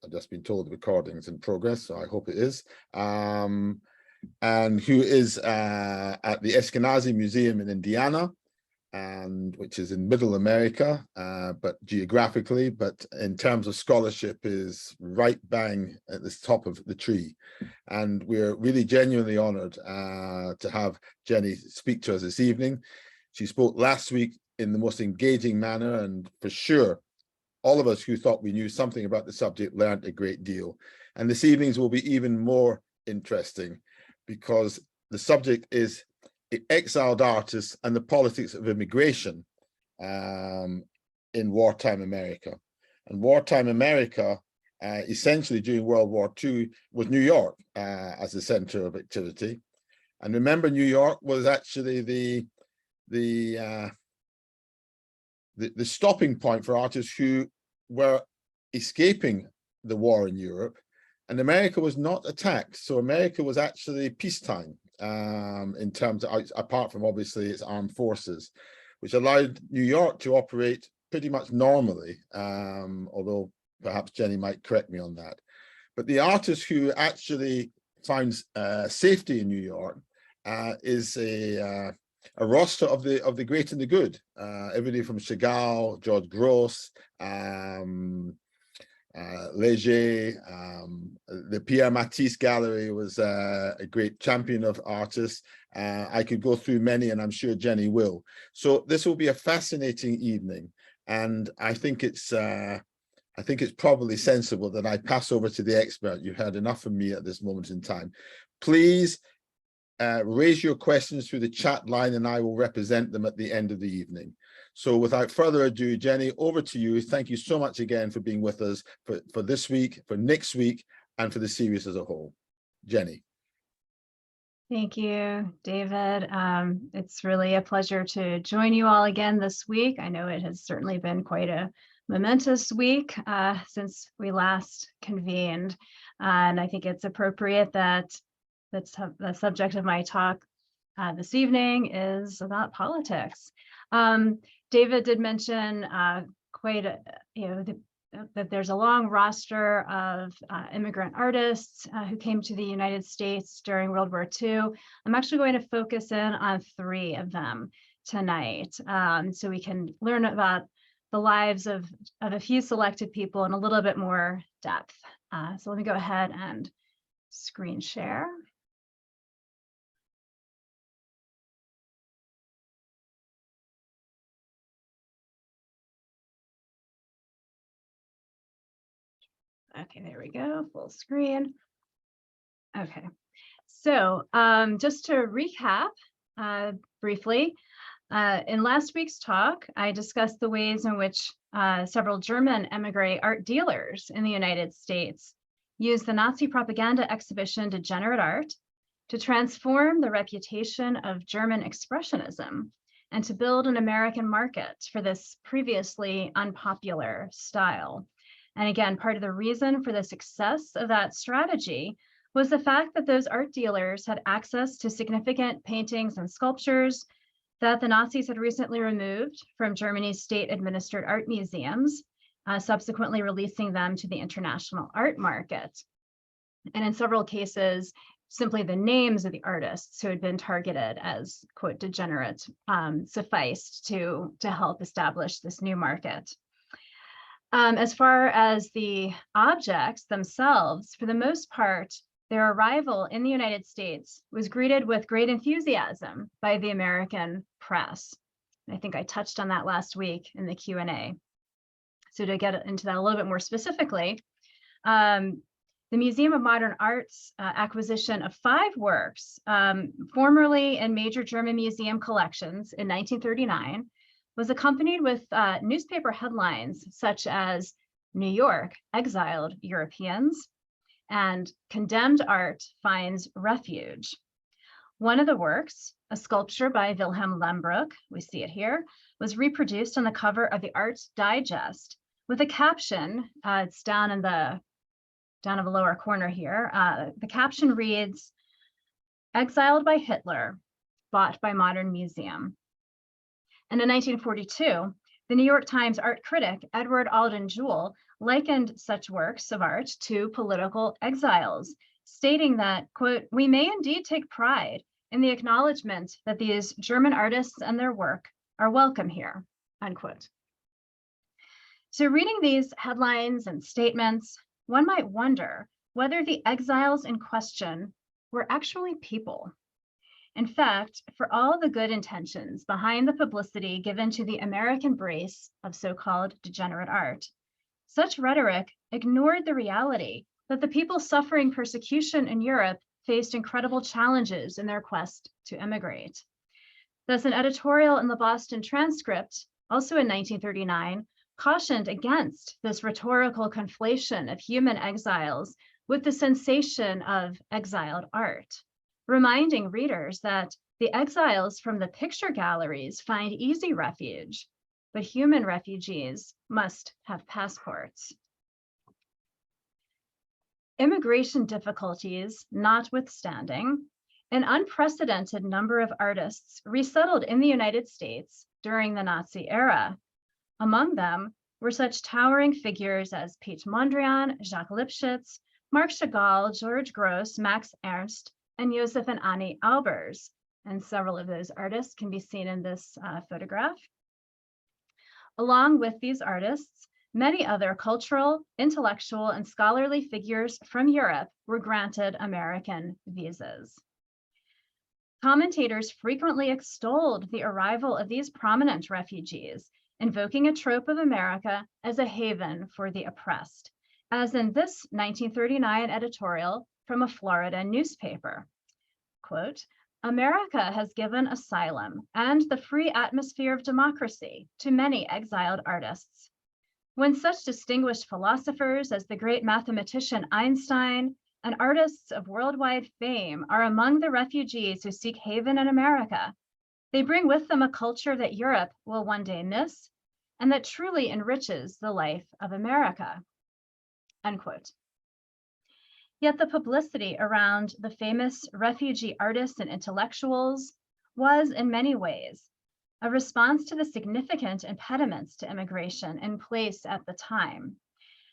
I've just been told the recording's in progress, so I hope it is. And who is at the Eskenazi Museum in Indiana, and which is in Middle America, but geographically, but in terms of scholarship is right bang at the top of the tree. And we're really genuinely honored to have Jenny speak to us this evening. She spoke last week in the most engaging manner, and for sure, all of us who thought we knew something about the subject learned a great deal. And this evening's will be even more interesting because the subject is exiled artists and the politics of immigration in wartime America. And wartime America, essentially during World War II, was New York as the center of activity. And remember, New York was actually the stopping point for artists who were escaping the war in Europe, and America was not attacked. So America was actually peacetime in terms of, apart from obviously its armed forces, which allowed New York to operate pretty much normally, although perhaps Jenny might correct me on that. But the artist who actually finds safety in New York is a roster of the great and the good. Everybody from Chagall, George Gross, Léger, the Pierre Matisse Gallery was a great champion of artists. I could go through many, and I'm sure Jenny will. So this will be a fascinating evening, and I think it's probably sensible that I pass over to the expert. You've heard enough from me at this moment in time. Please raise your questions through the chat line, and I will represent them at the end of the evening. So without further ado, Jenny, over to you. Thank you so much again for being with us for this week, for next week, and for the series as a whole. Jenny. Thank you, David. It's really a pleasure to join you all again this week. I know it has certainly been quite a momentous week since we last convened. And I think it's appropriate that the subject of my talk this evening is about politics. David did mention that there's a long roster of immigrant artists who came to the United States during World War II. I'm actually going to focus in on 3 of them tonight, so we can learn about the lives of a few selected people in a little bit more depth. So let me go ahead and screen share. Okay, there we go, full screen. Okay, so just to recap briefly, in last week's talk, I discussed the ways in which several German emigre art dealers in the United States used the Nazi propaganda exhibition Degenerate Art to transform the reputation of German expressionism and to build an American market for this previously unpopular style. And again, part of the reason for the success of that strategy was the fact that those art dealers had access to significant paintings and sculptures that the Nazis had recently removed from Germany's state-administered art museums, subsequently releasing them to the international art market. And in several cases, simply the names of the artists who had been targeted as, quote, degenerate sufficed to help establish this new market. As far as the objects themselves, for the most part, their arrival in the United States was greeted with great enthusiasm by the American press. I think I touched on that last week in the Q&A. So to get into that a little bit more specifically, the Museum of Modern Art's acquisition of 5 works, formerly in major German museum collections in 1939, was accompanied with newspaper headlines such as New York, exiled Europeans, and condemned art finds refuge. One of the works, a sculpture by Wilhelm Lembruck, we see it here, was reproduced on the cover of the Arts Digest with a caption, it's down in the lower corner here. The caption reads, "Exiled by Hitler, bought by Modern Museum." And in 1942, The New York Times art critic Edward Alden Jewell likened such works of art to political exiles, stating that, quote, "We may indeed take pride in the acknowledgement that these German artists and their work are welcome here," unquote. So reading these headlines and statements, one might wonder whether the exiles in question were actually people. In fact, for all the good intentions behind the publicity given to the American brace of so-called degenerate art, such rhetoric ignored the reality that the people suffering persecution in Europe faced incredible challenges in their quest to emigrate. Thus, an editorial in the Boston Transcript, also in 1939, cautioned against this rhetorical conflation of human exiles with the sensation of exiled art, reminding readers that the exiles from the picture galleries find easy refuge, but human refugees must have passports. Immigration difficulties notwithstanding, an unprecedented number of artists resettled in the United States during the Nazi era. Among them were such towering figures as Piet Mondrian, Jacques Lipchitz, Marc Chagall, George Grosz, Max Ernst, and Josef and Annie Albers. And several of those artists can be seen in this photograph. Along with these artists, many other cultural, intellectual, and scholarly figures from Europe were granted American visas. Commentators frequently extolled the arrival of these prominent refugees, invoking a trope of America as a haven for the oppressed, as in this 1939 editorial from a Florida newspaper. Quote, "America has given asylum and the free atmosphere of democracy to many exiled artists. When such distinguished philosophers as the great mathematician Einstein and artists of worldwide fame are among the refugees who seek haven in America, they bring with them a culture that Europe will one day miss and that truly enriches the life of America," unquote. Yet the publicity around the famous refugee artists and intellectuals was in many ways a response to the significant impediments to immigration in place at the time,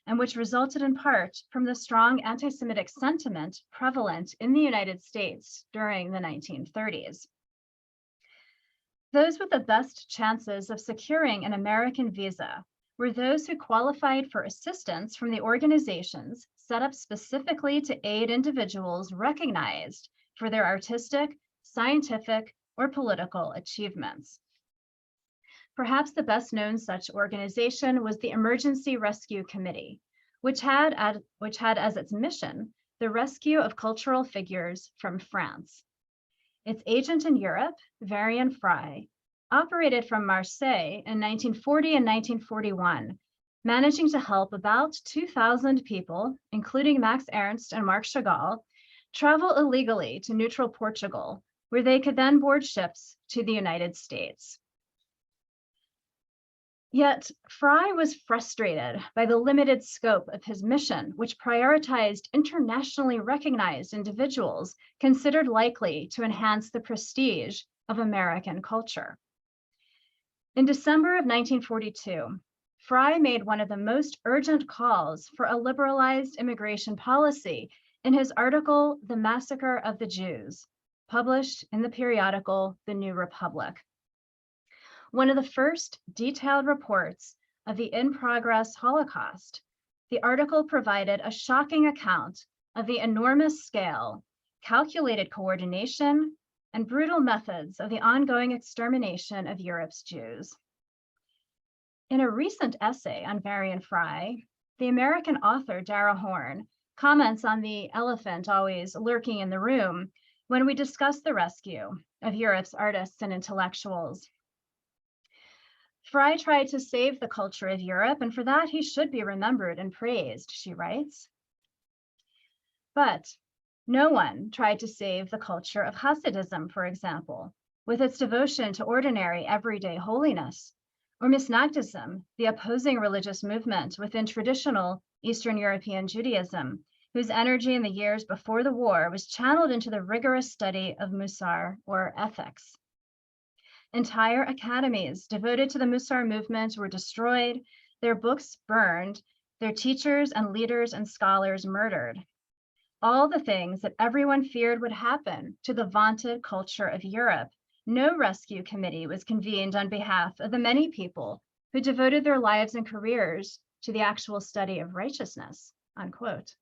and which resulted in part from the strong anti-Semitic sentiment prevalent in the United States during the 1930s. Those with the best chances of securing an American visa were those who qualified for assistance from the organizations set up specifically to aid individuals recognized for their artistic, scientific, or political achievements. Perhaps the best known such organization was the Emergency Rescue Committee, which had as its mission the rescue of cultural figures from France. Its agent in Europe, Varian Fry, operated from Marseille in 1940 and 1941, managing to help about 2,000 people, including Max Ernst and Marc Chagall, travel illegally to neutral Portugal, where they could then board ships to the United States. Yet Fry was frustrated by the limited scope of his mission, which prioritized internationally recognized individuals considered likely to enhance the prestige of American culture. In December of 1942, Fry made one of the most urgent calls for a liberalized immigration policy in his article, "The Massacre of the Jews," published in the periodical The New Republic. One of the first detailed reports of the in-progress Holocaust, the article provided a shocking account of the enormous scale, calculated coordination, and brutal methods of the ongoing extermination of Europe's Jews. In a recent essay on Varian Fry, the American author Dara Horn comments on the elephant always lurking in the room when we discuss the rescue of Europe's artists and intellectuals. Fry tried to save the culture of Europe, and for that he should be remembered and praised, she writes. But no one tried to save the culture of Hasidism, for example, with its devotion to ordinary, everyday holiness, or Misnagdism, the opposing religious movement within traditional Eastern European Judaism, whose energy in the years before the war was channeled into the rigorous study of Musar, or ethics. Entire academies devoted to the Musar movement were destroyed, their books burned, their teachers and leaders and scholars murdered. All the things that everyone feared would happen to the vaunted culture of Europe. No rescue committee was convened on behalf of the many people who devoted their lives and careers to the actual study of righteousness, unquote.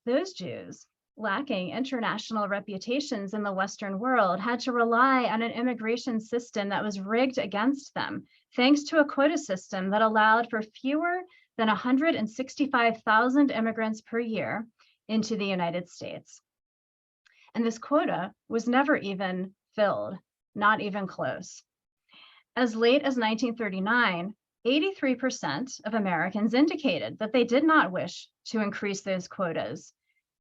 Those Jews, lacking international reputations in the Western world, had to rely on an immigration system that was rigged against them, thanks to a quota system that allowed for fewer than 165,000 immigrants per year into the United States. And this quota was never even filled, not even close. As late as 1939, 83% of Americans indicated that they did not wish to increase those quotas,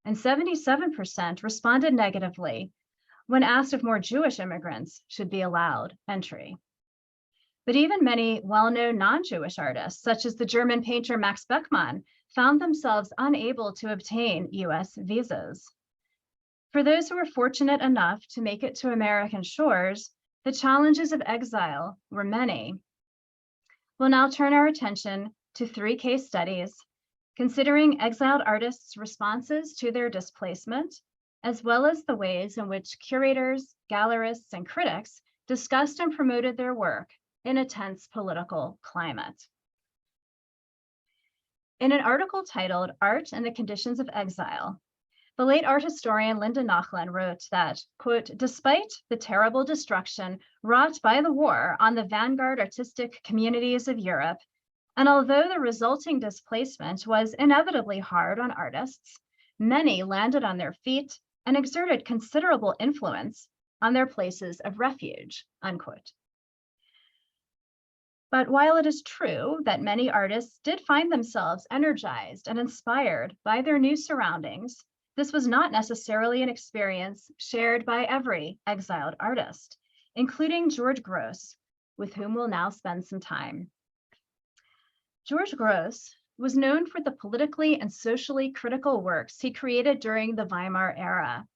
and 77% responded negatively when asked if more Jewish immigrants should be allowed entry. But even many well-known non-Jewish artists, such as the German painter Max Beckmann, found themselves unable to obtain US visas. For those who were fortunate enough to make it to American shores, the challenges of exile were many. We'll now turn our attention to 3 case studies, considering exiled artists' responses to their displacement, as well as the ways in which curators, gallerists, and critics discussed and promoted their work in a tense political climate. In an article titled "Art and the Conditions of Exile," the late art historian Linda Nachlan wrote that, quote, "Despite the terrible destruction wrought by the war on the vanguard artistic communities of Europe, and although the resulting displacement was inevitably hard on artists, many landed on their feet and exerted considerable influence on their places of refuge," unquote. But while it is true that many artists did find themselves energized and inspired by their new surroundings, this was not necessarily an experience shared by every exiled artist, including George Grosz, with whom we'll now spend some time. George Grosz was known for the politically and socially critical works he created during the Weimar era,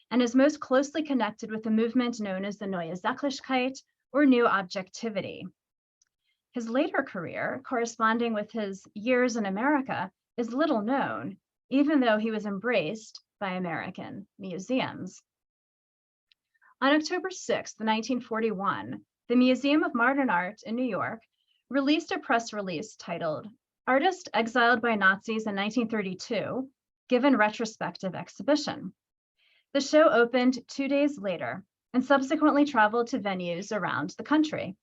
and is most closely connected with the movement known as the Neue Sachlichkeit, or New Objectivity. His later career, corresponding with his years in America, is little known, even though he was embraced by American museums. On October 6, 1941, the Museum of Modern Art in New York released a press release titled "Artist Exiled by Nazis in 1932, Given Retrospective Exhibition." The show opened 2 days later and subsequently traveled to venues around the country.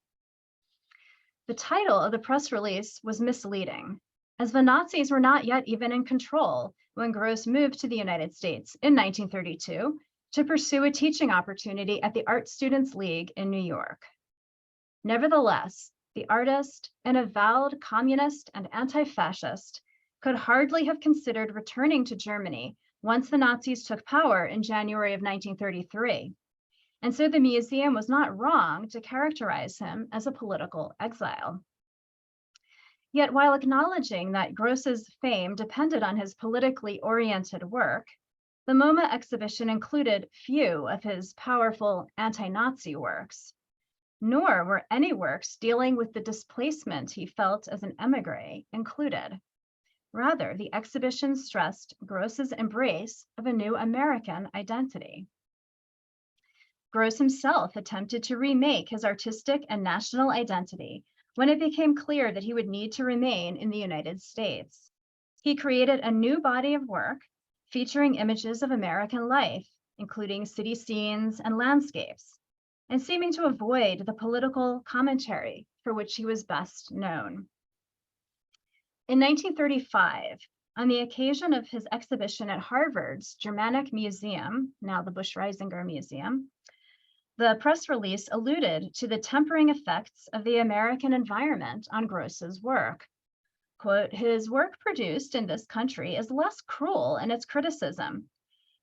The title of the press release was misleading, as the Nazis were not yet even in control when Grosz moved to the United States in 1932 to pursue a teaching opportunity at the Art Students League in New York. Nevertheless, the artist, an avowed communist and anti-fascist, could hardly have considered returning to Germany once the Nazis took power in January of 1933. And so the museum was not wrong to characterize him as a political exile. Yet while acknowledging that Grosz's fame depended on his politically oriented work, the MoMA exhibition included few of his powerful anti-Nazi works, nor were any works dealing with the displacement he felt as an émigré included. Rather, the exhibition stressed Grosz's embrace of a new American identity. Grosz himself attempted to remake his artistic and national identity when it became clear that he would need to remain in the United States. He created a new body of work featuring images of American life, including city scenes and landscapes, and seeming to avoid the political commentary for which he was best known. In 1935, on the occasion of his exhibition at Harvard's Germanic Museum, now the Busch-Reisinger Museum, the press release alluded to the tempering effects of the American environment on Grosz's work. Quote, "His work produced in this country is less cruel in its criticism.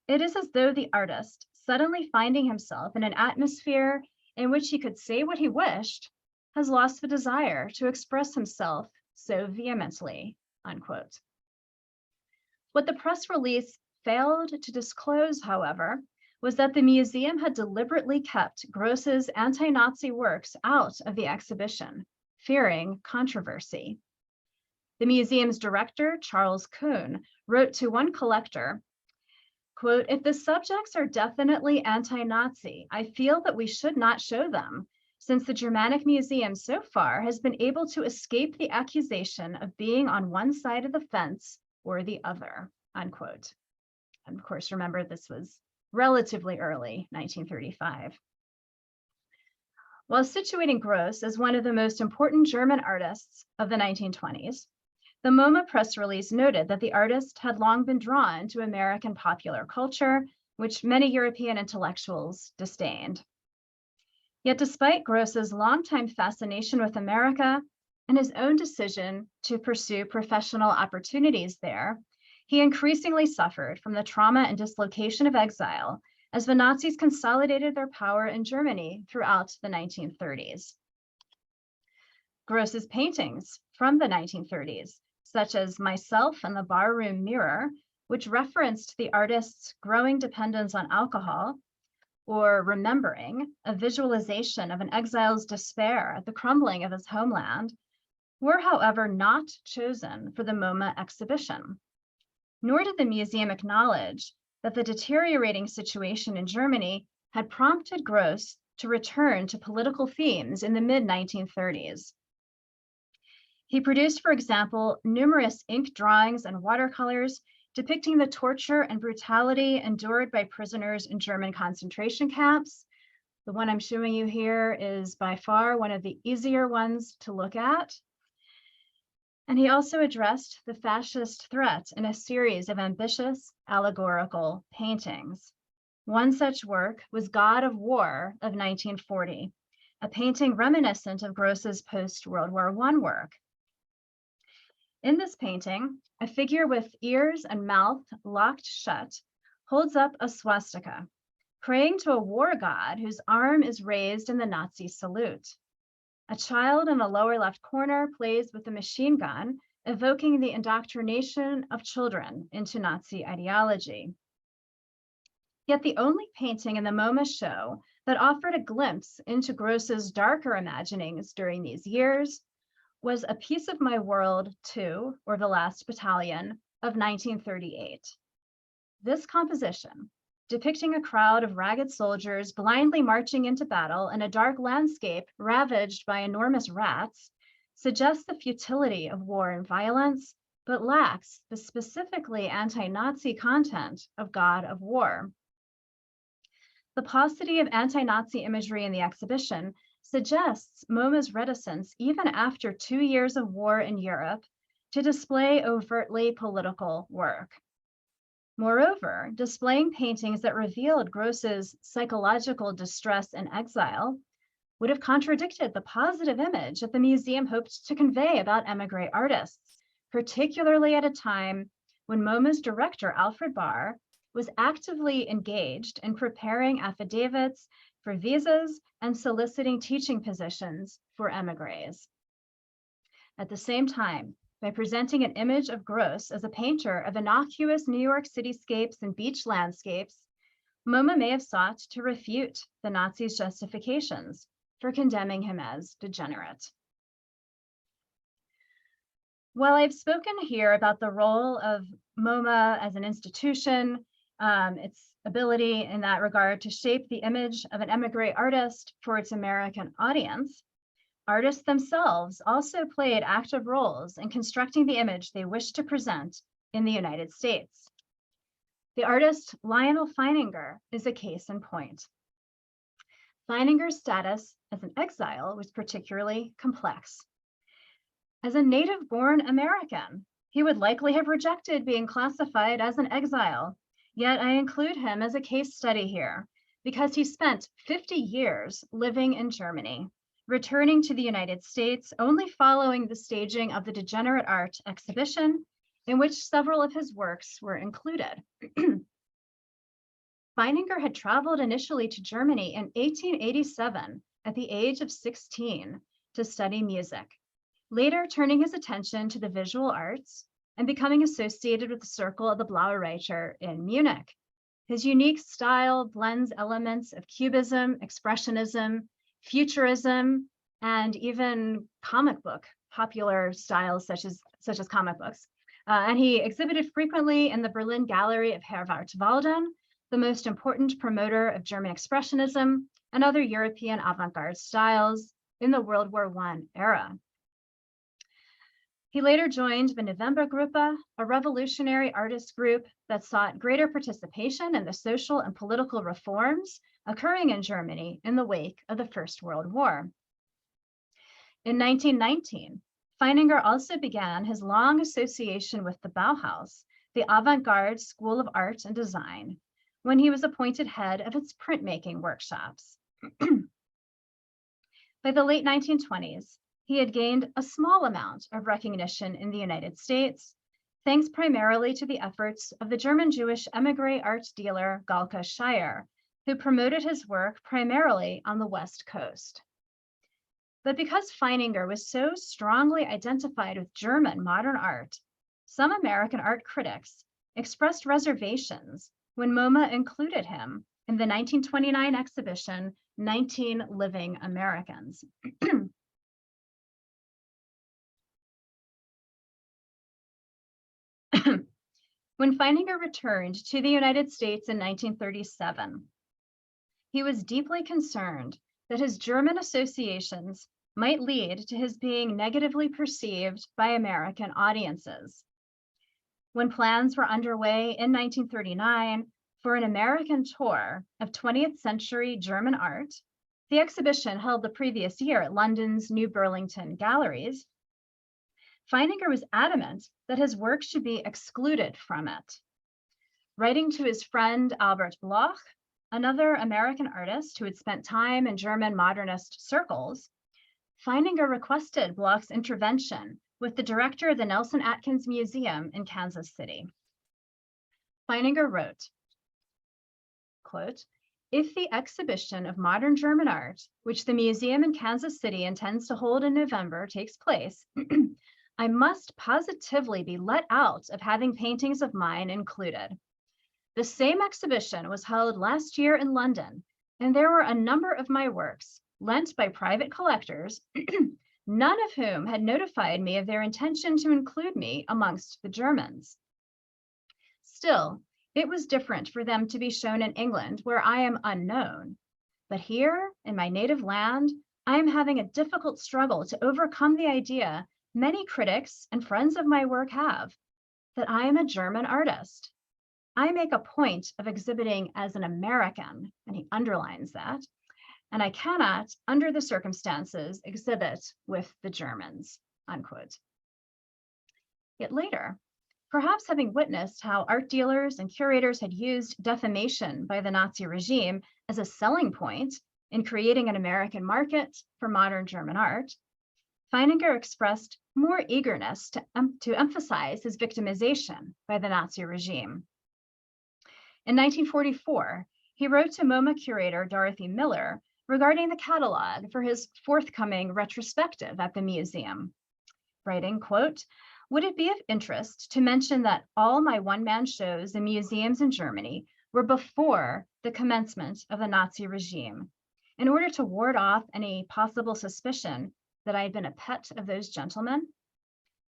It is as though the artist, suddenly finding himself in an atmosphere in which he could say what he wished, has lost the desire to express himself so vehemently," unquote. What the press release failed to disclose, however, was that the museum had deliberately kept Gross's anti-Nazi works out of the exhibition, fearing controversy. The museum's director, Charles Kuhn, wrote to one collector, quote, "If the subjects are definitely anti-Nazi, I feel that we should not show them, since the Germanic Museum so far has been able to escape the accusation of being on one side of the fence or the other," unquote. And of course, remember, this was relatively early, 1935. While situating Gross as one of the most important German artists of the 1920s, the MoMA press release noted that the artist had long been drawn to American popular culture, which many European intellectuals disdained. Yet despite Gross's longtime fascination with America and his own decision to pursue professional opportunities there, he increasingly suffered from the trauma and dislocation of exile as the Nazis consolidated their power in Germany throughout the 1930s. Gross's paintings from the 1930s, such as Myself and the Barroom Mirror, which referenced the artist's growing dependence on alcohol, or Remembering, a visualization of an exile's despair at the crumbling of his homeland, were, however, not chosen for the MoMA exhibition. Nor did the museum acknowledge that the deteriorating situation in Germany had prompted Gross to return to political themes in the mid-1930s. He produced, for example, numerous ink drawings and watercolors depicting the torture and brutality endured by prisoners in German concentration camps. The one I'm showing you here is by far one of the easier ones to look at. And he also addressed the fascist threat in a series of ambitious allegorical paintings. One such work was God of War of 1940, a painting reminiscent of Gross's post-World War I work. In this painting, a figure with ears and mouth locked shut holds up a swastika, praying to a war god whose arm is raised in the Nazi salute. A child in the lower left corner plays with a machine gun, evoking the indoctrination of children into Nazi ideology. Yet the only painting in the MoMA show that offered a glimpse into Gross's darker imaginings during these years was A Piece of My World 2, or The Last Battalion, of 1938. This composition, depicting a crowd of ragged soldiers blindly marching into battle in a dark landscape ravaged by enormous rats, suggests the futility of war and violence, but lacks the specifically anti-Nazi content of God of War. The paucity of anti-Nazi imagery in the exhibition suggests MoMA's reticence, even after 2 years of war in Europe, to display overtly political work. Moreover, displaying paintings that revealed Gross's psychological distress and exile would have contradicted the positive image that the museum hoped to convey about émigré artists, particularly at a time when MoMA's director, Alfred Barr, was actively engaged in preparing affidavits for visas and soliciting teaching positions for émigrés. At the same time, by presenting an image of Gross as a painter of innocuous New York cityscapes and beach landscapes, MoMA may have sought to refute the Nazis' justifications for condemning him as degenerate. While I've spoken here about the role of MoMA as an institution, its ability in that regard to shape the image of an émigré artist for its American audience, artists themselves also played active roles in constructing the image they wished to present in the United States. The artist Lionel Feininger is a case in point. Feininger's status as an exile was particularly complex. As a native-born American, he would likely have rejected being classified as an exile. Yet I include him as a case study here because he spent 50 years living in Germany, returning to the United States only following the staging of the Degenerate Art exhibition, in which several of his works were included. Feininger had traveled initially to Germany in 1887 at the age of 16 to study music, later turning his attention to the visual arts and becoming associated with the circle of the Blaue Reiter in Munich, His unique style blends elements of Cubism, Expressionism, Futurism, and even comic book popular styles such as comic books. And he exhibited frequently in the Berlin Gallery of Herwart Walden, the most important promoter of German Expressionism and other European avant-garde styles in the World War I era. He later joined the Novembergruppe, a revolutionary artist group that sought greater participation in the social and political reforms occurring in Germany in the wake of the First World War. In 1919, Feininger also began his long association with the Bauhaus, the avant-garde school of art and design, when he was appointed head of its printmaking workshops. By the late 1920s, he had gained a small amount of recognition in the United States, thanks primarily to the efforts of the German Jewish emigre art dealer Galka Scheier, who promoted his work primarily on the West Coast. But because Feininger was so strongly identified with German modern art, some American art critics expressed reservations when MoMA included him in the 1929 exhibition, 19 Living Americans. When Feininger returned to the United States in 1937, he was deeply concerned that his German associations might lead to his being negatively perceived by American audiences. When plans were underway in 1939 for an American tour of 20th century German art, the exhibition held the previous year at London's New Burlington Galleries, Feininger was adamant that his work should be excluded from it. Writing to his friend Albert Bloch, another American artist who had spent time in German modernist circles, Feininger requested Bloch's intervention with the director of the Nelson Atkins Museum in Kansas City. Feininger wrote, quote, "If the exhibition of modern German art, which the museum in Kansas City intends to hold in November, takes place, I must positively be let out of having paintings of mine included. The same exhibition was held last year in London, and there were a number of my works lent by private collectors, none of whom had notified me of their intention to include me amongst the Germans. Still, it was different for them to be shown in England, where I am unknown. But here, in my native land, I am having a difficult struggle to overcome the idea many critics and friends of my work have, that I am a German artist. I make a point of exhibiting as an American," and he underlines that, "and I cannot, under the circumstances, exhibit with the Germans," unquote. Yet later, perhaps having witnessed how art dealers and curators had used defamation by the Nazi regime as a selling point in creating an American market for modern German art, Feininger expressed more eagerness to emphasize his victimization by the Nazi regime. In 1944, he wrote to MoMA curator Dorothy Miller regarding the catalog for his forthcoming retrospective at the museum, writing, quote, "Would it be of interest to mention that all my one-man shows in museums in Germany were before the commencement of the Nazi regime, in order to ward off any possible suspicion that I had been a pet of those gentlemen?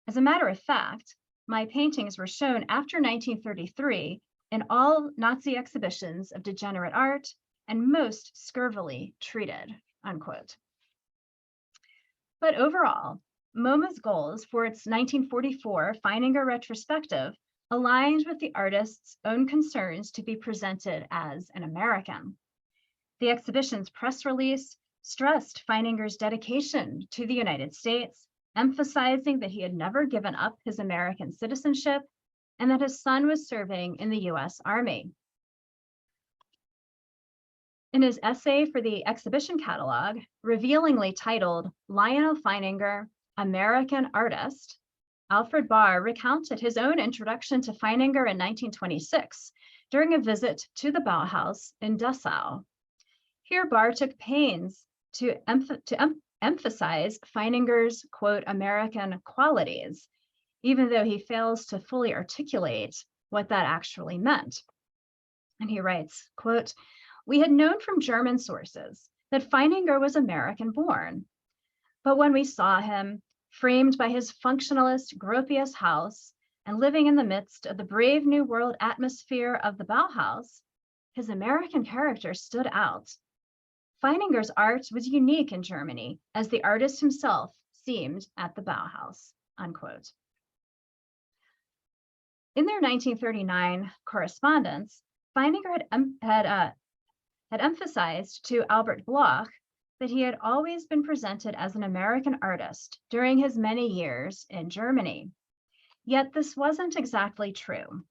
As a matter of fact, my paintings were shown after 1933 in all Nazi exhibitions of degenerate art and most scurvily treated," unquote. But overall, MoMA's goals for its 1944 Feininger retrospective aligned with the artist's own concerns to be presented as an American. The exhibition's press release stressed Feininger's dedication to the United States, emphasizing that he had never given up his American citizenship and that his son was serving in the US Army. In his essay for the exhibition catalog, revealingly titled Lionel Feininger, American Artist, Alfred Barr recounted his own introduction to Feininger in 1926 during a visit to the Bauhaus in Dessau. Here, Barr took pains to emphasize Feininger's, quote, American qualities, even though he fails to fully articulate what that actually meant. And he writes, quote, "We had known from German sources that Feininger was American born. But when we saw him, framed by his functionalist Gropius house and living in the midst of the brave new world atmosphere of the Bauhaus, his American character stood out. Feininger's art was unique in Germany, as the artist himself seemed at the Bauhaus," unquote. In their 1939 correspondence, Feininger had emphasized to Albert Bloch that he had always been presented as an American artist during his many years in Germany. Yet this wasn't exactly true.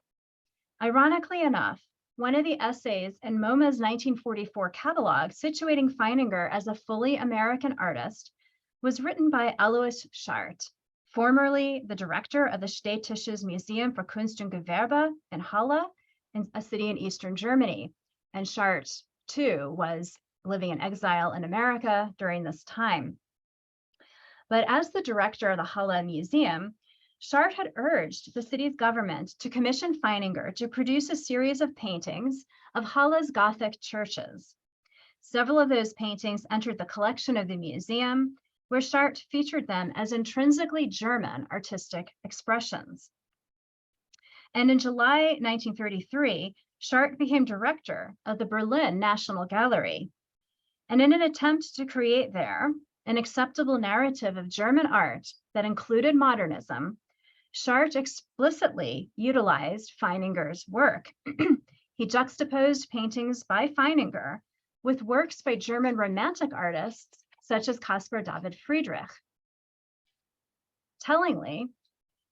Ironically enough, one of the essays in MoMA's 1944 catalog situating Feininger as a fully American artist was written by Alois Schardt, formerly the director of the Städtisches Museum für Kunst und Gewerbe in Halle, a city in Eastern Germany. And Schardt, too, was living in exile in America during this time. But as the director of the Halle Museum, Schardt had urged the city's government to commission Feininger to produce a series of paintings of Halle's Gothic churches. Several of those paintings entered the collection of the museum, where Schardt featured them as intrinsically German artistic expressions. And in July 1933, Schardt became director of the Berlin National Gallery. And in an attempt to create there an acceptable narrative of German art that included modernism, Schardt explicitly utilized Feininger's work. He juxtaposed paintings by Feininger with works by German Romantic artists such as Caspar David Friedrich. Tellingly,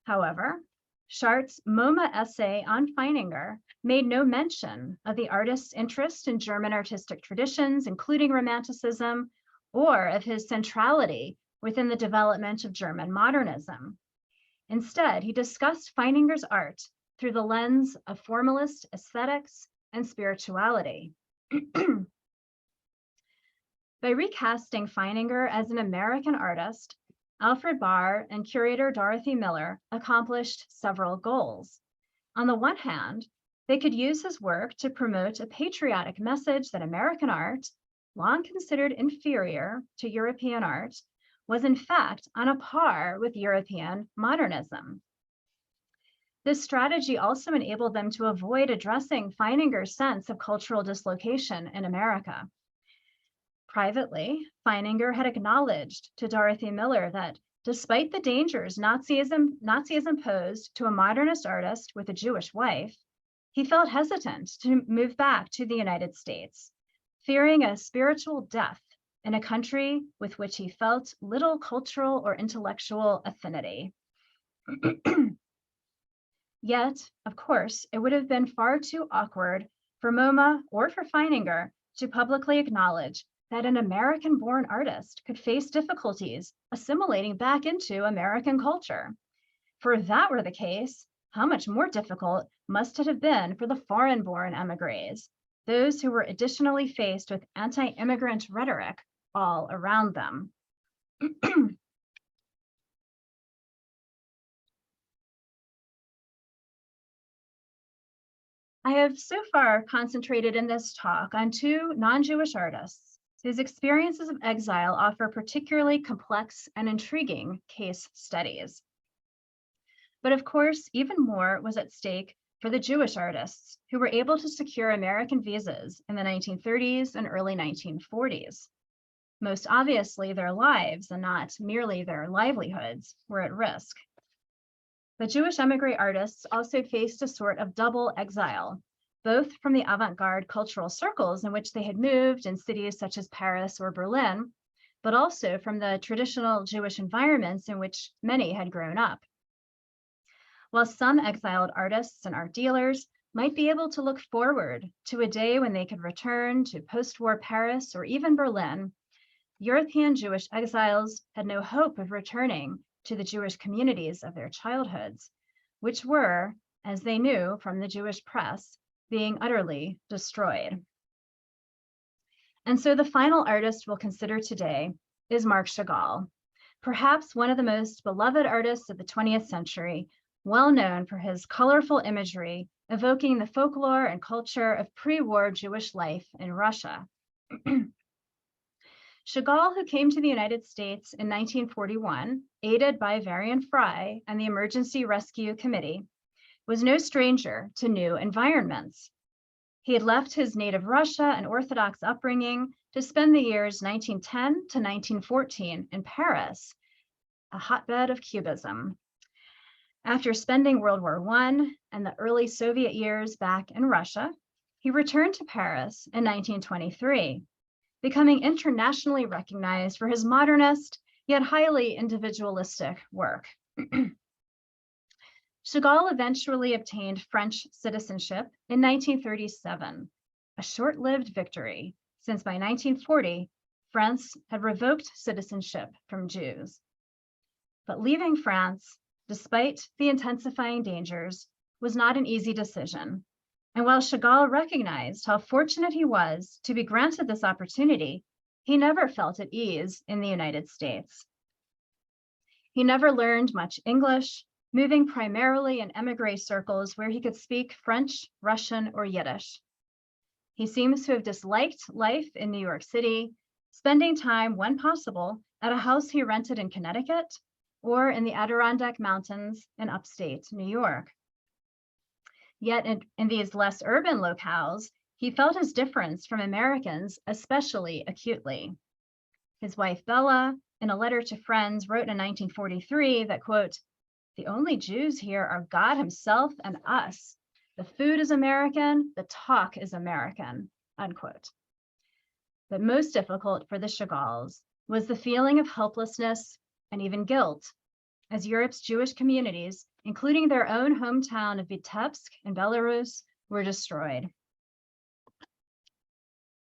however, Schardt's MoMA essay on Feininger made no mention of the artist's interest in German artistic traditions, including Romanticism, or of his centrality within the development of German modernism. Instead, he discussed Feininger's art through the lens of formalist aesthetics and spirituality. By recasting Feininger as an American artist, Alfred Barr and curator Dorothy Miller accomplished several goals. On the one hand, they could use his work to promote a patriotic message that American art, long considered inferior to European art, was in fact on a par with European modernism. This strategy also enabled them to avoid addressing Feininger's sense of cultural dislocation in America. Privately, Feininger had acknowledged to Dorothy Miller that despite the dangers Nazism posed to a modernist artist with a Jewish wife, he felt hesitant to move back to the United States, fearing a spiritual death in a country with which he felt little cultural or intellectual affinity. Yet, of course, it would have been far too awkward for MoMA or for Feininger to publicly acknowledge that an American-born artist could face difficulties assimilating back into American culture. For if that were the case, how much more difficult must it have been for the foreign-born emigres, those who were additionally faced with anti-immigrant rhetoric all around them. I have so far concentrated in this talk on two non-Jewish artists whose experiences of exile offer particularly complex and intriguing case studies. But of course, even more was at stake for the Jewish artists who were able to secure American visas in the 1930s and early 1940s. Most obviously, their lives and not merely their livelihoods were at risk. The Jewish emigre artists also faced a sort of double exile, both from the avant-garde cultural circles in which they had moved in cities such as Paris or Berlin, but also from the traditional Jewish environments in which many had grown up. While some exiled artists and art dealers might be able to look forward to a day when they could return to post-war Paris or even Berlin, European Jewish exiles had no hope of returning to the Jewish communities of their childhoods, which were, as they knew from the Jewish press, being utterly destroyed. And so the final artist we'll consider today is Marc Chagall, perhaps one of the most beloved artists of the 20th century, well known for his colorful imagery evoking the folklore and culture of pre-war Jewish life in Russia. Chagall, who came to the United States in 1941, aided by Varian Fry and the Emergency Rescue Committee, was no stranger to new environments. He had left his native Russia and Orthodox upbringing to spend the years 1910 to 1914 in Paris, a hotbed of Cubism. After spending World War I and the early Soviet years back in Russia, he returned to Paris in 1923, becoming internationally recognized for his modernist yet highly individualistic work. Chagall eventually obtained French citizenship in 1937, a short-lived victory, since by 1940, France had revoked citizenship from Jews. But leaving France, despite the intensifying dangers, was not an easy decision. And while Chagall recognized how fortunate he was to be granted this opportunity, he never felt at ease in the United States. He never learned much English, moving primarily in émigré circles where he could speak French, Russian, or Yiddish. He seems to have disliked life in New York City, spending time, when possible, at a house he rented in Connecticut or in the Adirondack Mountains in upstate New York. Yet in these less urban locales, he felt his difference from Americans especially acutely. His wife, Bella, in a letter to friends, wrote in 1943 that, quote, "The only Jews here are God himself and us. The food is American, the talk is American," unquote. But most difficult for the Chagalls was the feeling of helplessness and even guilt, as Europe's Jewish communities, including their own hometown of Vitebsk in Belarus, were destroyed.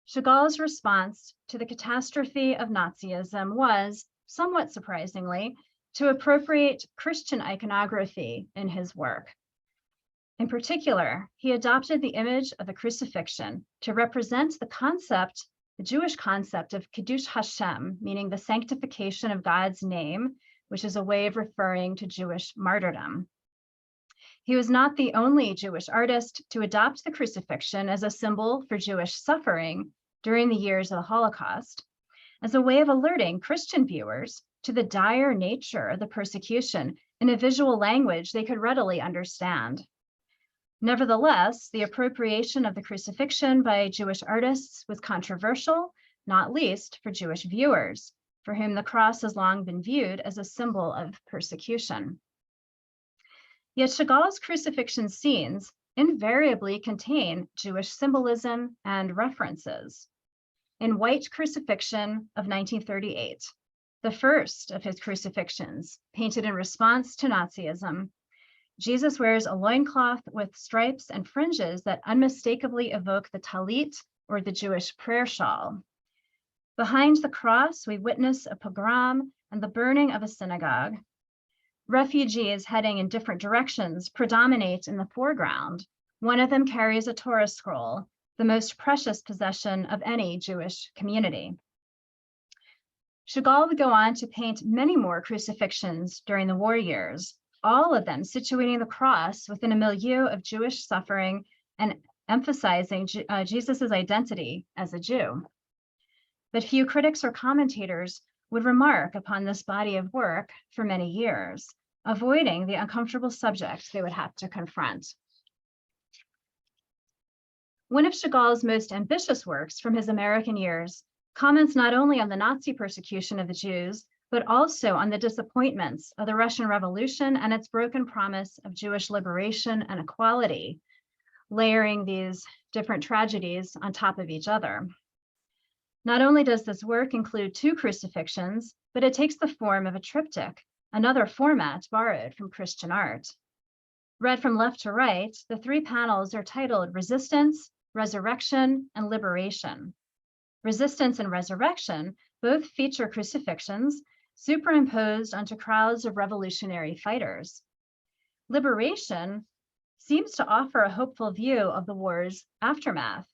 Chagall's response to the catastrophe of Nazism was, somewhat surprisingly, to appropriate Christian iconography in his work. In particular, he adopted the image of the crucifixion to represent the Jewish concept of Kiddush Hashem, meaning the sanctification of God's name, which is a way of referring to Jewish martyrdom. He was not the only Jewish artist to adopt the crucifixion as a symbol for Jewish suffering during the years of the Holocaust, as a way of alerting Christian viewers to the dire nature of the persecution in a visual language they could readily understand. Nevertheless, the appropriation of the crucifixion by Jewish artists was controversial, not least for Jewish viewers, for whom the cross has long been viewed as a symbol of persecution. Yet Chagall's crucifixion scenes invariably contain Jewish symbolism and references. In White Crucifixion of 1938, the first of his crucifixions, painted in response to Nazism, Jesus wears a loincloth with stripes and fringes that unmistakably evoke the talit, or the Jewish prayer shawl. Behind the cross, we witness a pogrom and the burning of a synagogue. Refugees heading in different directions predominate in the foreground. One of them carries a Torah scroll, the most precious possession of any Jewish community. Chagall would go on to paint many more crucifixions during the war years, all of them situating the cross within a milieu of Jewish suffering and emphasizing Jesus's identity as a Jew. But few critics or commentators would remark upon this body of work for many years, avoiding the uncomfortable subject they would have to confront. One of Chagall's most ambitious works from his American years comments not only on the Nazi persecution of the Jews, but also on the disappointments of the Russian Revolution and its broken promise of Jewish liberation and equality, layering these different tragedies on top of each other. Not only does this work include 2 crucifixions, but it takes the form of a triptych, another format borrowed from Christian art. Read from left to right, the 3 panels are titled Resistance, Resurrection, and Liberation. Resistance and Resurrection both feature crucifixions superimposed onto crowds of revolutionary fighters. Liberation seems to offer a hopeful view of the war's aftermath,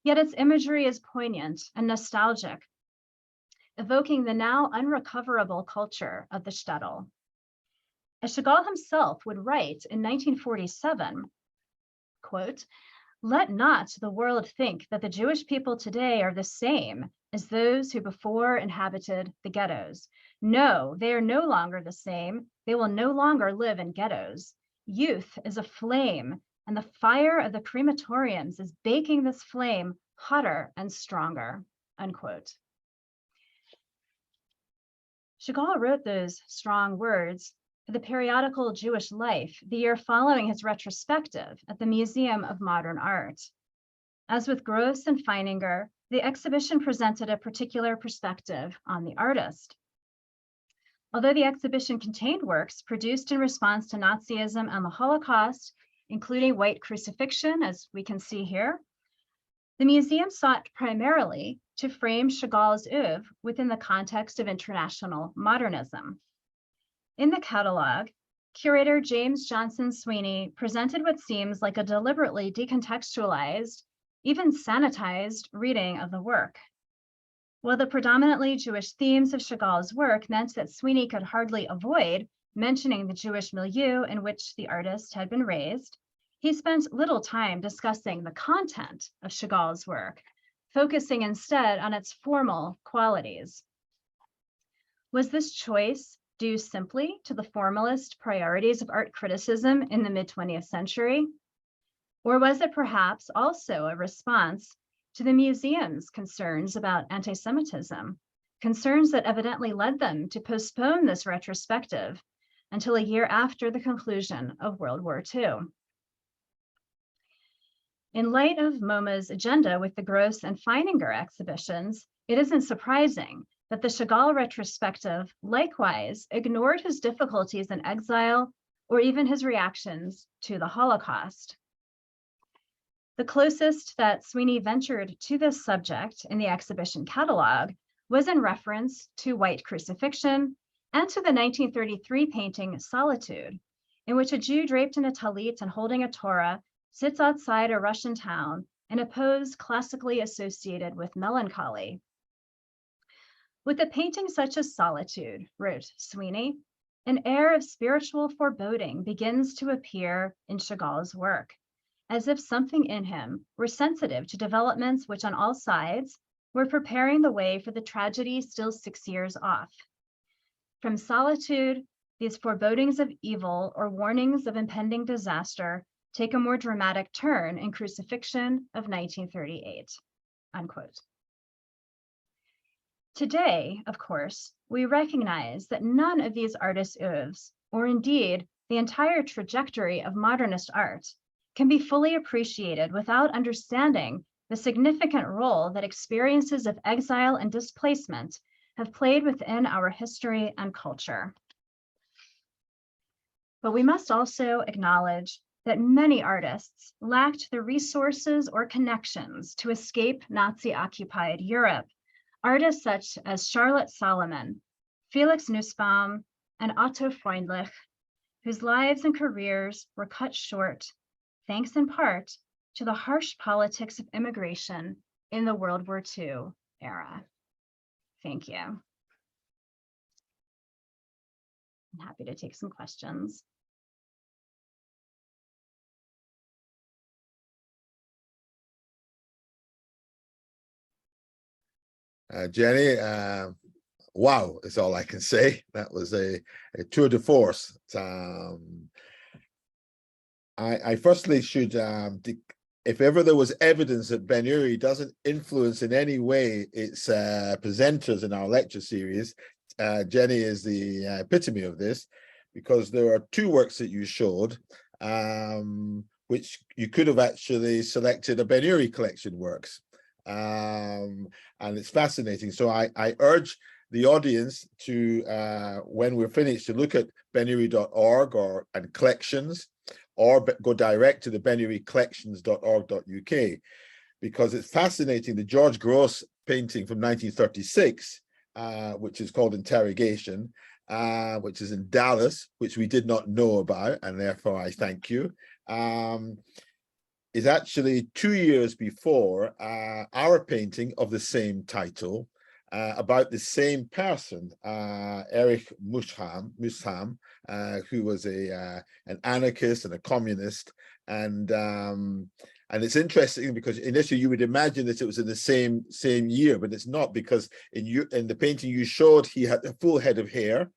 yet its imagery is poignant and nostalgic, evoking the now unrecoverable culture of the shtetl. As Chagall himself would write in 1947, quote, "Let not the world think that the Jewish people today are the same as those who before inhabited the ghettos. No, they are no longer the same. They will no longer live in ghettos. Youth is a flame, and the fire of the crematoriums is baking this flame hotter and stronger," unquote. Chagall wrote those strong words for the periodical Jewish Life the year following his retrospective at the Museum of Modern Art. As with Gross and Feininger, the exhibition presented a particular perspective on the artist. Although the exhibition contained works produced in response to Nazism and the Holocaust, including White Crucifixion, as we can see here, the museum sought primarily to frame Chagall's oeuvre within the context of international modernism. In the catalog, curator James Johnson Sweeney presented what seems like a deliberately decontextualized, even sanitized reading of the work. While the predominantly Jewish themes of Chagall's work meant that Sweeney could hardly avoid mentioning the Jewish milieu in which the artist had been raised, he spent little time discussing the content of Chagall's work, focusing instead on its formal qualities. Was this choice due simply to the formalist priorities of art criticism in the mid-20th century? Or was it perhaps also a response to the museum's concerns about anti-Semitism, concerns that evidently led them to postpone this retrospective until a year after the conclusion of World War II? In light of MoMA's agenda with the Gross and Feininger exhibitions, it isn't surprising that the Chagall retrospective likewise ignored his difficulties in exile or even his reactions to the Holocaust. The closest that Sweeney ventured to this subject in the exhibition catalog was in reference to White Crucifixion and to the 1933 painting Solitude, in which a Jew draped in a talit and holding a Torah sits outside a Russian town in a pose classically associated with melancholy. With a painting such as Solitude, wrote Sweeney, an air of spiritual foreboding begins to appear in Chagall's work, as if something in him were sensitive to developments which on all sides were preparing the way for the tragedy still 6 years off. From Solitude, these forebodings of evil or warnings of impending disaster take a more dramatic turn in Crucifixion of 1938, unquote. Today, of course, we recognize that none of these artists' oeuvres, or indeed the entire trajectory of modernist art, can be fully appreciated without understanding the significant role that experiences of exile and displacement have played within our history and culture. But we must also acknowledge that many artists lacked the resources or connections to escape Nazi-occupied Europe. Artists such as Charlotte Salomon, Felix Nussbaum, and Otto Freundlich, whose lives and careers were cut short, thanks in part to the harsh politics of immigration in the World War II era. Thank you. I'm happy to take some questions. Jenny, wow, is all I can say. That was a tour de force. I firstly should, if ever there was evidence that Ben-Uri doesn't influence in any way its presenters in our lecture series, Jenny is the epitome of this, because there are two works that you showed, which you could have actually selected a Ben-Uri collection works. And it's fascinating. So I urge the audience to, when we're finished, to look at benuri.org and collections, or go direct to the benuricollections.org.uk, because it's fascinating. The George Gross painting from 1936, which is called Interrogation, which is in Dallas, which we did not know about, and therefore I thank you, is actually 2 years before our painting of the same title, about the same person, Erich Musham, who was an anarchist and a communist, And it's interesting because initially you would imagine that it was in the same year, but it's not, because in the painting you showed, he had a full head of hair.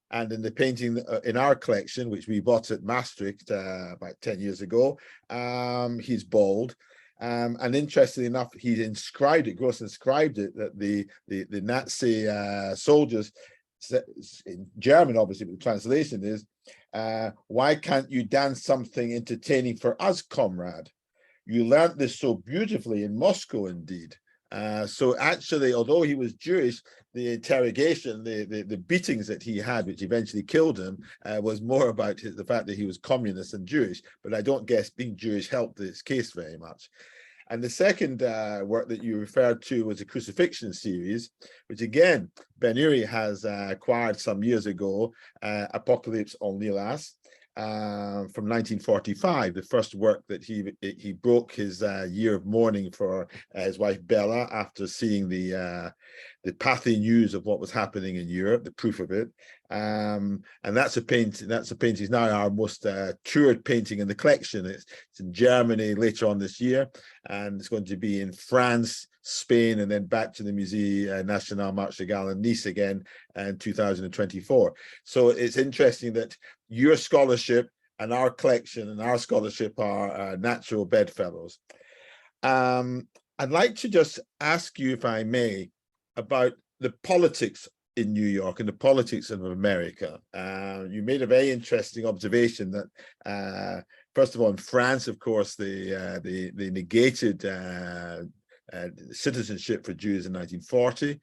And in the painting in our collection, which we bought at Maastricht about 10 years ago, he's bald. And interestingly enough, he inscribed it, Gross inscribed it, that the Nazi soldiers, in German obviously, but the translation is, why can't you dance something entertaining for us, comrade? You learned this so beautifully in Moscow, indeed. So actually, although he was Jewish, the interrogation, the beatings that he had, which eventually killed him, was more about the fact that he was communist and Jewish. But I don't guess being Jewish helped his case very much. And the second work that you referred to was a crucifixion series, which again, Ben-Uri has acquired some years ago, Apocalypse on Lilas, from 1945, the first work that he broke his year of mourning for his wife Bella after seeing the pathy news of what was happening in Europe, the proof of it. And that's a painting. It's now our most toured painting in the collection. It's in Germany later on this year, and it's going to be in France, Spain, and then back to the Musée National Marche de Gaulle in Nice again in 2024. So it's interesting that your scholarship and our collection and our scholarship are natural bedfellows. I'd like to just ask you, if I may, about the politics in New York and the politics of America. You made a very interesting observation that, first of all, in France, of course, they negated citizenship for Jews in 1940.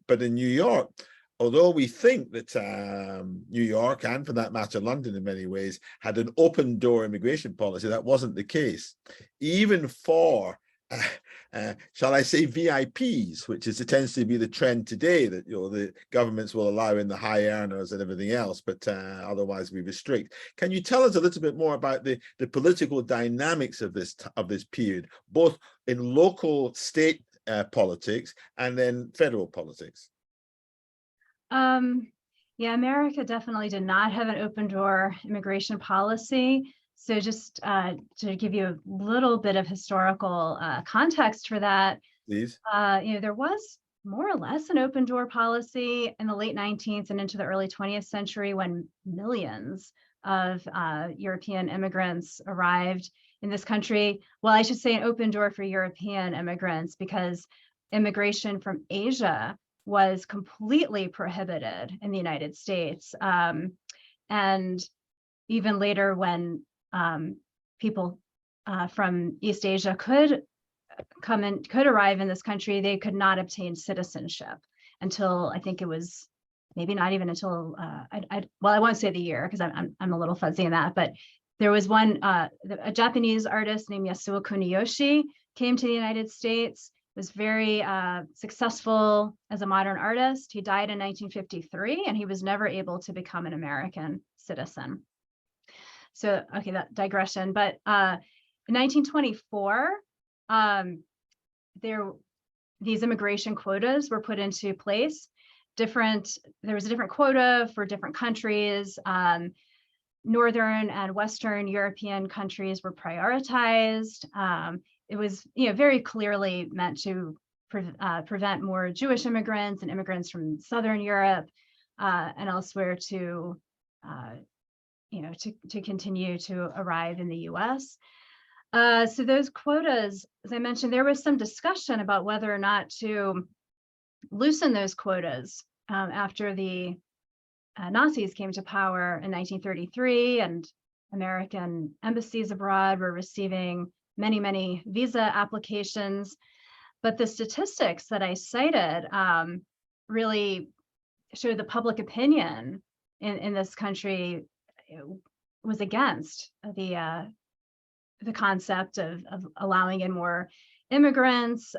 But in New York, although we think that New York, and for that matter, London in many ways, had an open door immigration policy, that wasn't the case. Even for, shall I say, VIPs, which tends to be the trend today, that the governments will allow in the high earners and everything else, but otherwise we restrict. Can you tell us a little bit more about the political dynamics of this period, both in local state politics and then federal politics? Yeah, America definitely did not have an open door immigration policy. So just to give you a little bit of historical context for that, please. There was more or less an open door policy in the late 19th and into the early 20th century, when millions of European immigrants arrived in this country. Well, I should say an open door for European immigrants, because immigration from Asia was completely prohibited in the United States. And even later, when people from East Asia could arrive in this country, they could not obtain citizenship until, I think it was maybe not even until well, I won't say the year because I'm a little fuzzy in that, but there was a Japanese artist named Yasuo Kuniyoshi came to the United States, was very successful as a modern artist. He died in 1953, and he was never able to become an American citizen. So, okay, that digression. But in 1924, these immigration quotas were put into place. There was a different quota for different countries. Northern and Western European countries were prioritized. It was, very clearly meant to prevent more Jewish immigrants and immigrants from Southern Europe and elsewhere to continue to arrive in the U.S. So those quotas, as I mentioned, there was some discussion about whether or not to loosen those quotas after the Nazis came to power in 1933, and American embassies abroad were receiving many, many visa applications. But the statistics that I cited really showed the public opinion in this country was against the concept of allowing in more immigrants.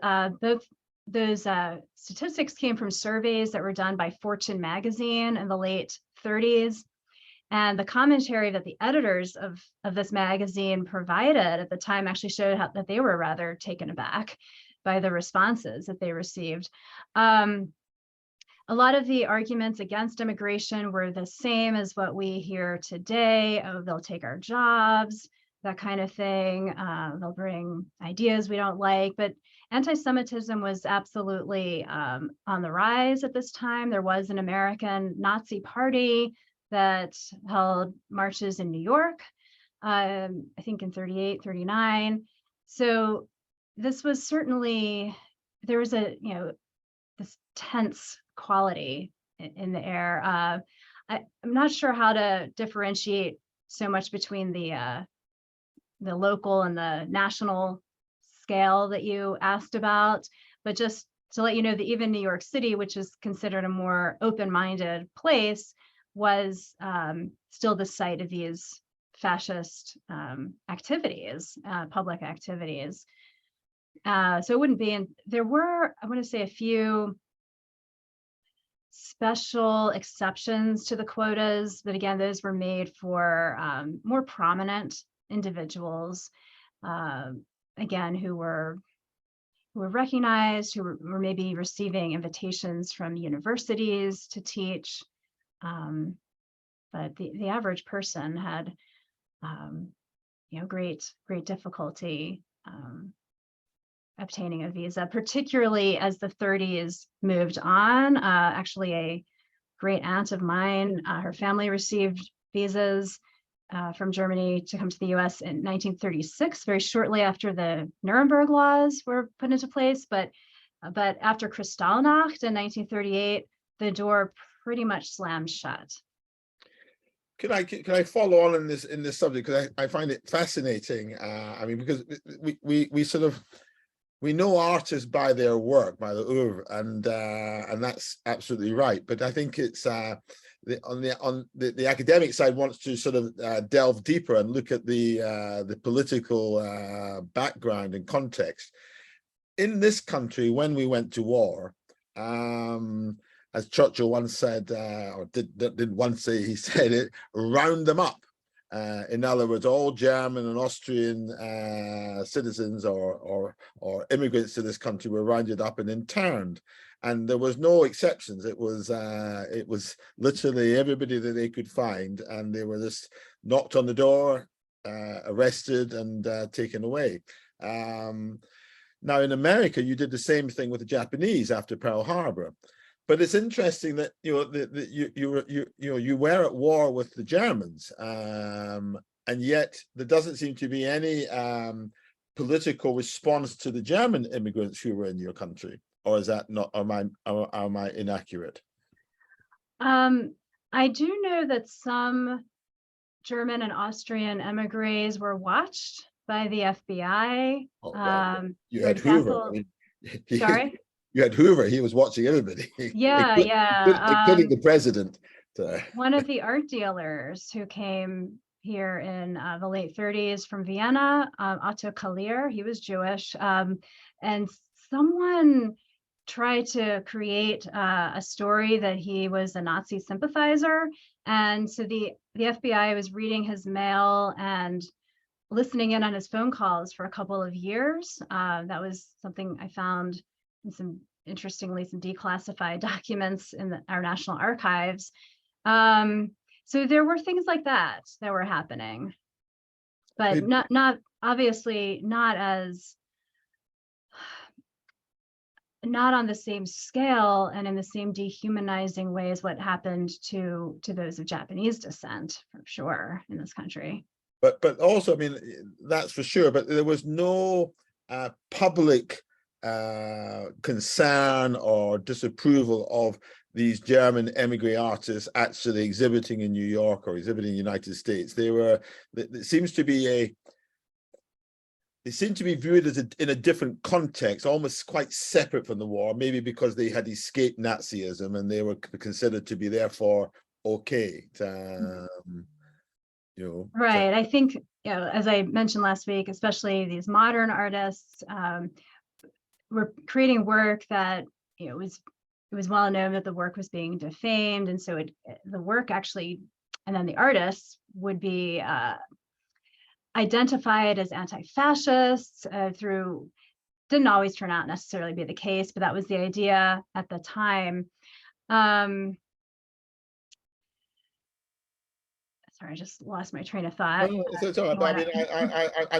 Those statistics came from surveys that were done by Fortune magazine in the late 30s. And the commentary that the editors of this magazine provided at the time actually showed that they were rather taken aback by the responses that they received. A lot of the arguments against immigration were the same as what we hear today. Oh, they'll take our jobs. that kind of thing. They'll bring ideas we don't like, but anti-Semitism was absolutely on the rise at this time. There was an American Nazi party that held marches in New York, I think in 38, 39. So this was certainly, there was a, this tense quality in the air. I'm not sure how to differentiate so much between the local and the national scale that you asked about, but just to let you know that even New York City, which is considered a more open-minded place, was still the site of these fascist activities, public activities. So it wouldn't be, and there were, I want to say, a few special exceptions to the quotas, but again, those were made for more prominent individuals, again, who were recognized, who were maybe receiving invitations from universities to teach. But the average person had, great difficulty obtaining a visa, particularly as the 30s moved on. Actually, a great aunt of mine, her family received visas from Germany to come to the US in 1936, very shortly after the Nuremberg laws were put into place. But after Kristallnacht in 1938, the door pretty much slammed shut. Can I follow on in this subject, because I find it fascinating. I mean, because we sort of, we know artists by their work, by the oeuvre, and that's absolutely right. But I think it's on the academic side wants to sort of delve deeper and look at the political background and context. In this country, when we went to war, as Churchill once said, or didn't once say, he said it, round them up. In other words, all German and Austrian citizens or immigrants to this country were rounded up and interned, and there was no exceptions. It was literally everybody that they could find, and they were just knocked on the door, arrested, and taken away. Now in America, you did the same thing with the Japanese after Pearl Harbor. But it's interesting that you were at war with the Germans, and yet there doesn't seem to be any political response to the German immigrants who were in your country. Or is that not? Am I inaccurate? I do know that some German and Austrian emigres were watched by the FBI. Oh, well, you For had example, Hoover. I mean, sorry. You had Hoover. He was watching everybody. Yeah, including the president. One of the art dealers who came here in the late 30s from Vienna, Otto Kalir, he was Jewish, and someone tried to create a story that he was a Nazi sympathizer, and so the FBI was reading his mail and listening in on his phone calls for a couple of years. That was something I found in interestingly, some declassified documents in our National Archives. So there were things like that were happening, but not obviously not on the same scale and in the same dehumanizing way as what happened to those of Japanese descent, for sure, in this country. But also, I mean, that's for sure. But there was no public concern or disapproval of these German emigre artists actually exhibiting in New York or exhibiting in the United States. It seems to be they seem to be viewed as in a different context, almost quite separate from the war, maybe because they had escaped Nazism and they were considered to be therefore okay. Right. I think, as I mentioned last week, especially these modern artists, were creating work that it was well known that the work was being defamed, and so the work actually, and then the artists would be identified as anti-fascists through, didn't always turn out necessarily be the case, but that was the idea at the time. sorry, I just lost my train of No, thought. it's all right. But I mean, I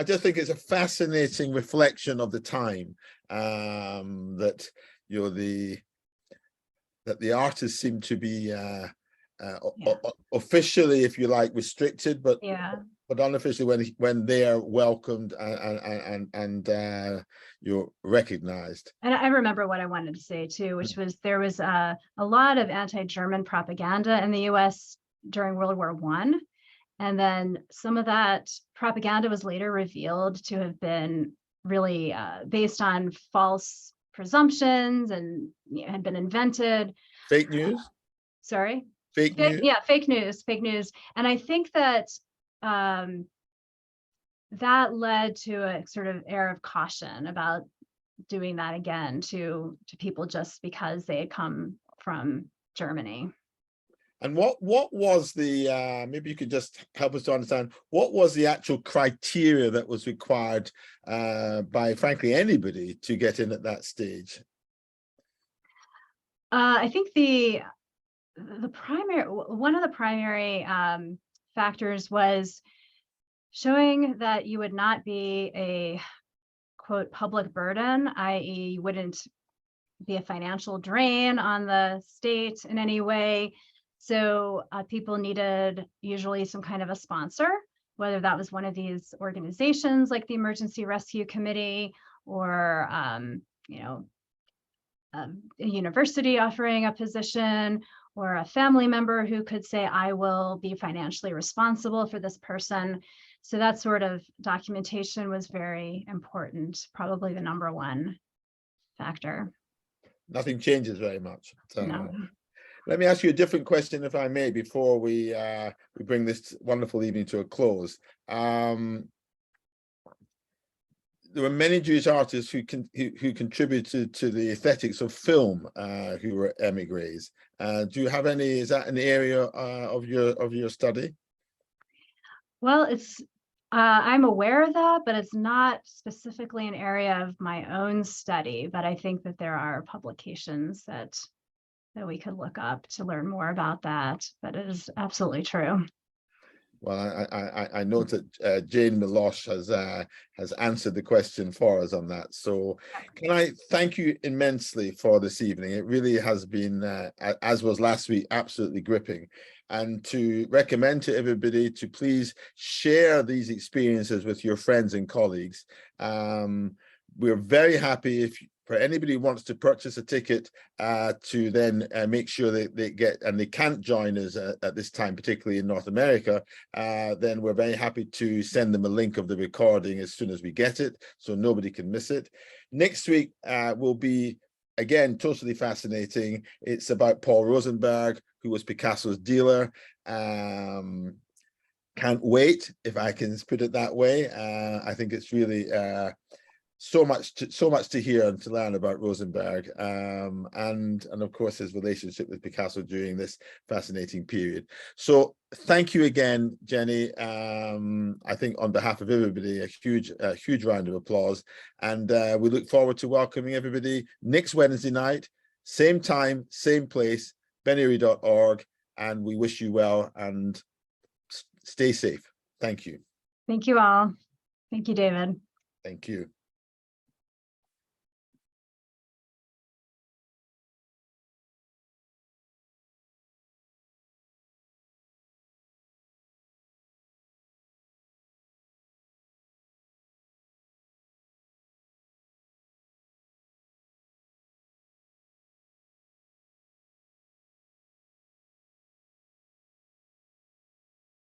just think it's a fascinating reflection of the time, that that the artists seem to be officially, if you like, restricted, but Yeah. unofficially when they are welcomed and you're recognized. And I remember what I wanted to say too, which was there was a lot of anti-German propaganda in the US during World War I. And then some of that propaganda was later revealed to have been really based on false presumptions and had been invented. Fake news? Sorry? Fake news? Yeah, fake news. And I think that that led to a sort of air of caution about doing that again to people just because they had come from Germany. And what was the maybe you could just help us to understand what was the actual criteria that was required by frankly anybody to get in at that stage? I think one of the primary factors was showing that you would not be a quote public burden, i.e. you wouldn't be a financial drain on the state in any way. So people needed usually some kind of a sponsor, whether that was one of these organizations like the Emergency Rescue Committee or a university offering a position, or a family member who could say, I will be financially responsible for this person. So that sort of documentation was very important, probably the number one factor. Nothing changes very much. So. No. Let me ask you a different question, if I may, before we bring this wonderful evening to a close. There were many Jewish artists who contributed to the aesthetics of film who were emigres. Do you have any? Is that an area of your study? Well, I'm aware of that, but it's not specifically an area of my own study. But I think that there are publications that we could look up to learn more about that. But it is absolutely true. Well, I know that Jane Milosh has answered the question for us on that. So can I thank you immensely for this evening? It really has been, as was last week, absolutely gripping. And to recommend to everybody to please share these experiences with your friends and colleagues. We're very happy for anybody who wants to purchase a ticket to then make sure that they get, and they can't join us at this time, particularly in North America, then we're very happy to send them a link of the recording as soon as we get it, so nobody can miss it. Next week will be, again, totally fascinating. It's about Paul Rosenberg, who was Picasso's dealer. Can't wait, if I can put it that way. I think it's really so much to hear and to learn about Rosenberg, and of course his relationship with Picasso during this fascinating period. So thank you again, Jenny. I think on behalf of everybody, a huge round of applause, and we look forward to welcoming everybody next Wednesday night, same time, same place, benary.org, and we wish you well and stay safe. Thank you. Thank you all. Thank you, David. Thank you.